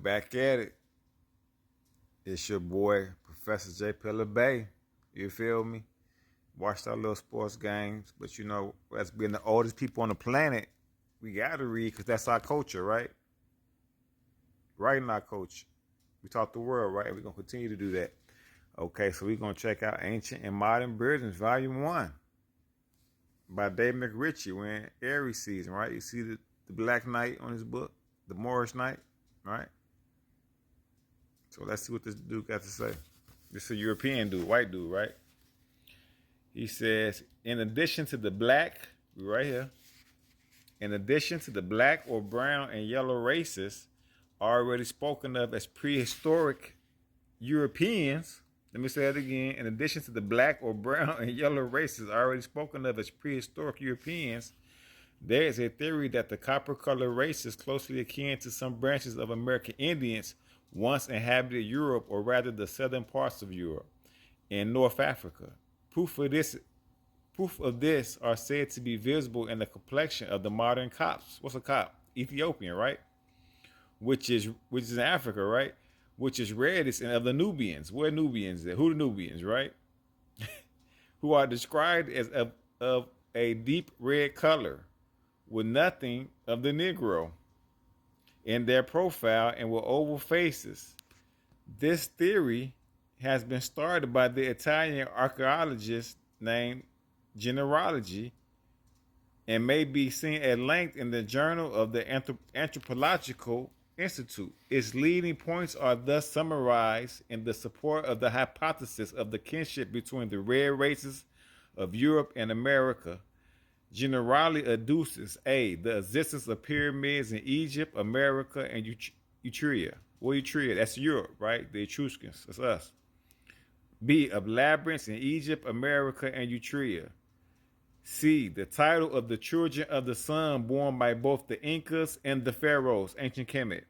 back at it. It's your boy, Professor J. Pillar Bay. You feel me? Watched our little sports games, but you know, as being the oldest people on the planet, we gotta read because that's our culture, right? Writing our culture. We taught the world, right? We're gonna continue to do that. Okay, so we're gonna check out Ancient and Modern Britons, Volume 1 by Dave MacRitchie. We're in Aries season, right? You see the Black Knight on his book, the Moorish Knight, right? So let's see what this dude got to say. This is a European dude, white dude, right? He says, in addition to the black, right here, in addition to the black or brown and yellow races already spoken of as prehistoric Europeans, let me say that again, in addition to the black or brown and yellow races already spoken of as prehistoric Europeans, there is a theory that the copper-colored races closely akin to some branches of American Indians once inhabited Europe, or rather the southern parts of Europe and North Africa. Proof of this are said to be visible in the complexion of the modern Copts. What's a Copt? Ethiopian, right? Which is in Africa, right? Which is reddest of the Nubians. Where Nubians? Who the Nubians, right? Who are described as of a deep red color, with nothing of the Negro in their profile and with oval faces. This theory has been started by the Italian archaeologist named Generology and may be seen at length in the Journal of the Anthropological Institute. Its leading points are thus summarized in the support of the hypothesis of the kinship between the red races of Europe and America. Generally adduces A, the existence of pyramids in Egypt, America, and Etruria. Well, Etruria, that's Europe, right? The Etruscans, that's us. B, of labyrinths in Egypt, America, and Etruria. C, the title of the children of the sun born by both the Incas and the Pharaohs, ancient Kemet,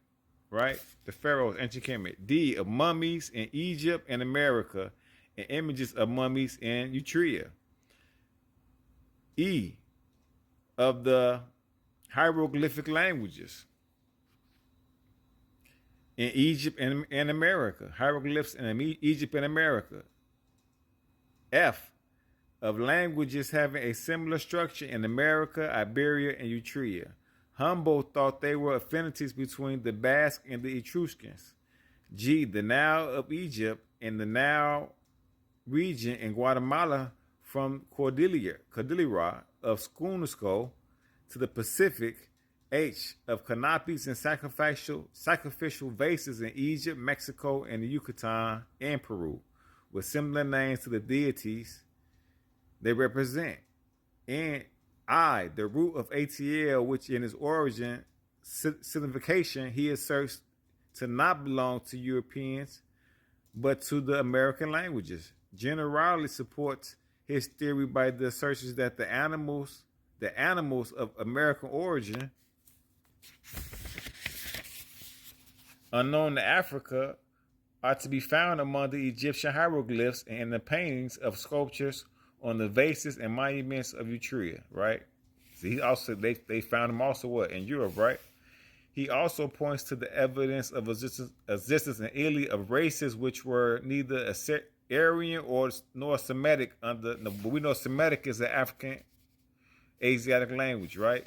right? The Pharaohs, ancient Kemet. D, of mummies in Egypt and America, and images of mummies in Etruria. E, of the hieroglyphic languages in Egypt and America. Hieroglyphs in Egypt and America. F, of languages having a similar structure in America, Iberia, and Etruria. Humboldt thought they were affinities between the Basque and the Etruscans. G, the Nile of Egypt and the Nile region in Guatemala from Cordillera of Scunisco to the Pacific. H, of canopies and sacrificial vases in Egypt, Mexico, and the Yucatan and Peru, with similar names to the deities they represent. And I, the root of ATL, which in its origin signification he asserts to not belong to Europeans, but to the American languages. Generally supports his theory by the assertions that the animals of American origin, unknown to Africa, are to be found among the Egyptian hieroglyphs and in the paintings of sculptures on the vases and monuments of Etruria, right? So he also they found them also what in Europe, right? He also points to the evidence of existence in Italy of races which were neither Aryan nor Semitic but we know Semitic is an African Asiatic language, right?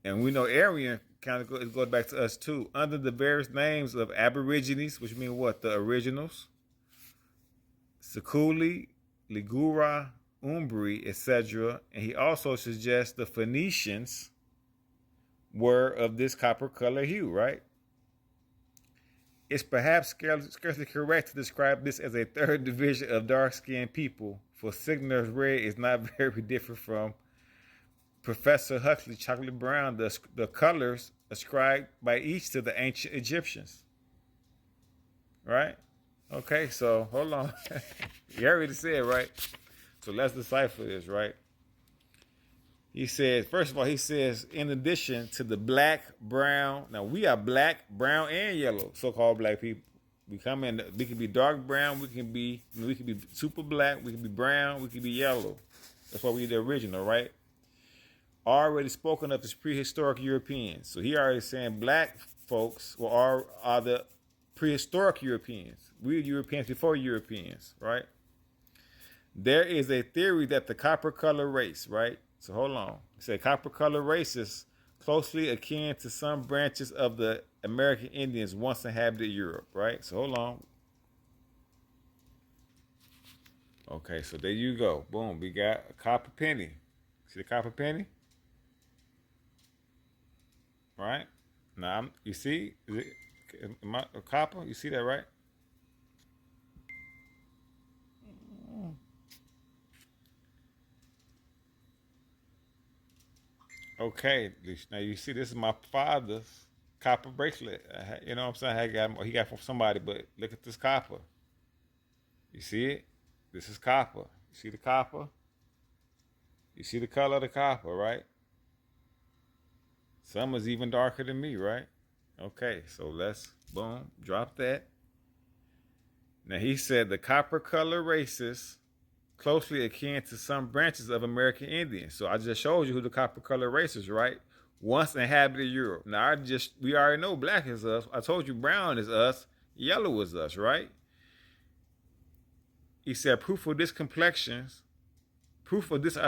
And we know Aryan kind of goes back to us too, under the various names of Aborigines, which mean what? The originals. Seculi, Ligura, Umbri, etc. And he also suggests the Phoenicians were of this copper color hue, right? It's perhaps scarcely correct to describe this as a third division of dark-skinned people, for Signer's red is not very different from Professor Huxley chocolate brown, the colors ascribed by each to the ancient Egyptians. Right? Okay, so hold on. You already said, right? So let's decipher this, right? He says, first of all, he says, in addition to the black, brown, now we are black, brown, and yellow, so-called black people. We can be dark brown, we can be super black, we can be brown, we can be yellow. That's why we're the original, right? Already spoken of as prehistoric Europeans. So he already saying black folks, are the prehistoric Europeans. We're Europeans before Europeans, right? There is a theory that the copper color race, right? So hold on. It said copper color races closely akin to some branches of the American Indians once inhabited Europe, right? So hold on. Okay, so there you go. Boom, we got a copper penny. See the copper penny? Right? Now, you see? Am I a copper? You see that, right? Okay, now you see, this is my father's copper bracelet. You know what I'm saying? He got from somebody, but look at this copper. You see it? This is copper. You see the copper? You see the color of the copper, right? Some is even darker than me, right? Okay, so let's, boom, drop that. Now he said the copper color races closely akin to some branches of American Indians. So I just showed you who the copper color races, right? Once inhabited Europe. Now we already know black is us. I told you brown is us, yellow is us, right? He said proof of this are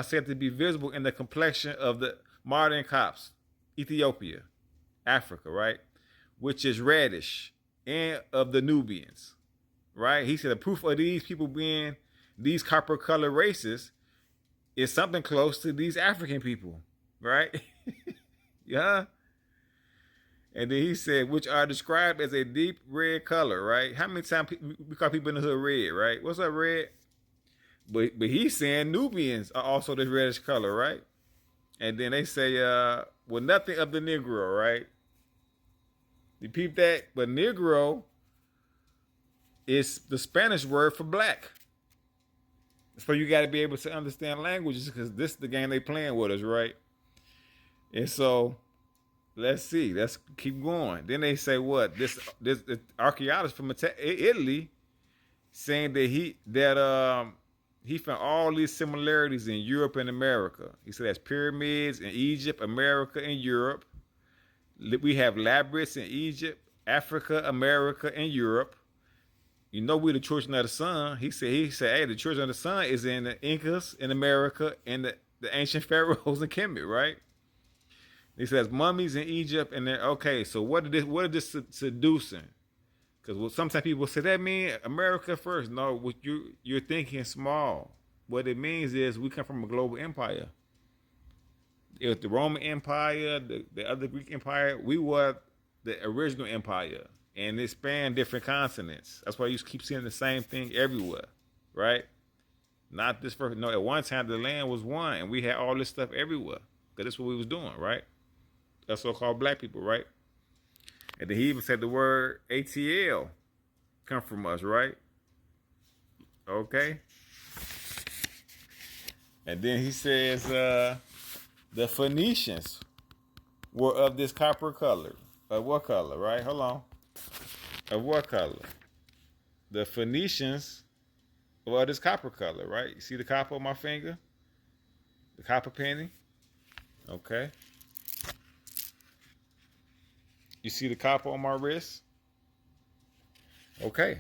said to be visible in the complexion of the modern Copts, Ethiopia, Africa, right? Which is reddish, and of the Nubians, right? He said the proof of these people being these copper color races is something close to these African people, right? Yeah. And then he said, which are described as a deep red color, right? How many times we call people in the hood red, right? What's up, red? But he's saying Nubians are also this reddish color, right? And then they say, well, nothing of the Negro, right? You peep that? But Negro is the Spanish word for black. So you got to be able to understand languages because this is the game they playing with us, right? And so let's see. Let's keep going. Then they say what? This archaeologist from Italy saying that he found all these similarities in Europe and America. He said that's pyramids in Egypt, America, and Europe. We have labyrinths in Egypt, Africa, America, and Europe. You know we're the children of the sun. He said, hey, the children of the sun is in the Incas in America and the ancient pharaohs in Kemet, right? He says mummies in Egypt, and then okay, so what is this seducing? Because sometimes people say that mean America first. No, what you're thinking small. What it means is we come from a global empire. It was the Roman Empire, the other Greek Empire. We were the original empire. And it spanned different continents. That's why you keep seeing the same thing everywhere, right? Not this first. No, at one time the land was one, and we had all this stuff everywhere. Because that's what we was doing, right? That's so-called black people, right? And then he even said the word ATL come from us, right? Okay. And then he says the Phoenicians were of this copper color. Of what color, right? Hold on. Of what color? The Phoenicians were this copper color, right? You see the copper on my finger? The copper penny? Okay. You see the copper on my wrist? Okay.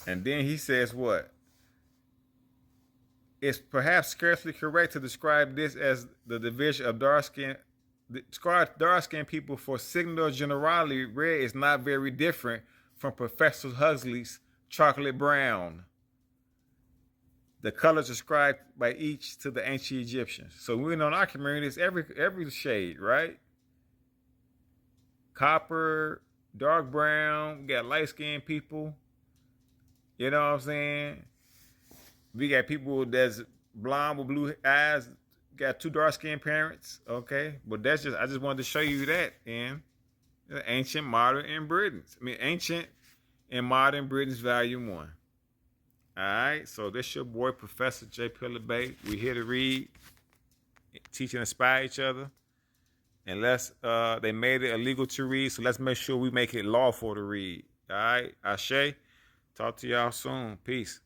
And then he says what? It's perhaps scarcely correct to describe this as the division of dark-skinned people for signal generally. Red is not very different from Professor Huxley's chocolate brown. The colors ascribed by each to the ancient Egyptians. So we know in our community it's every shade, right? Copper, dark brown, we got light-skinned people. You know what I'm saying? We got people that's blonde with blue eyes, got two dark-skinned parents, okay? But I just wanted to show you that in Ancient, Modern, and Britons. Ancient and Modern Britons, Volume 1. All right, so this your boy, Professor J. Pillar Bay. We're here to read, teach, and inspire each other. And they made it illegal to read, so let's make sure we make it lawful to read. All right, Ashe. Talk to y'all soon. Peace.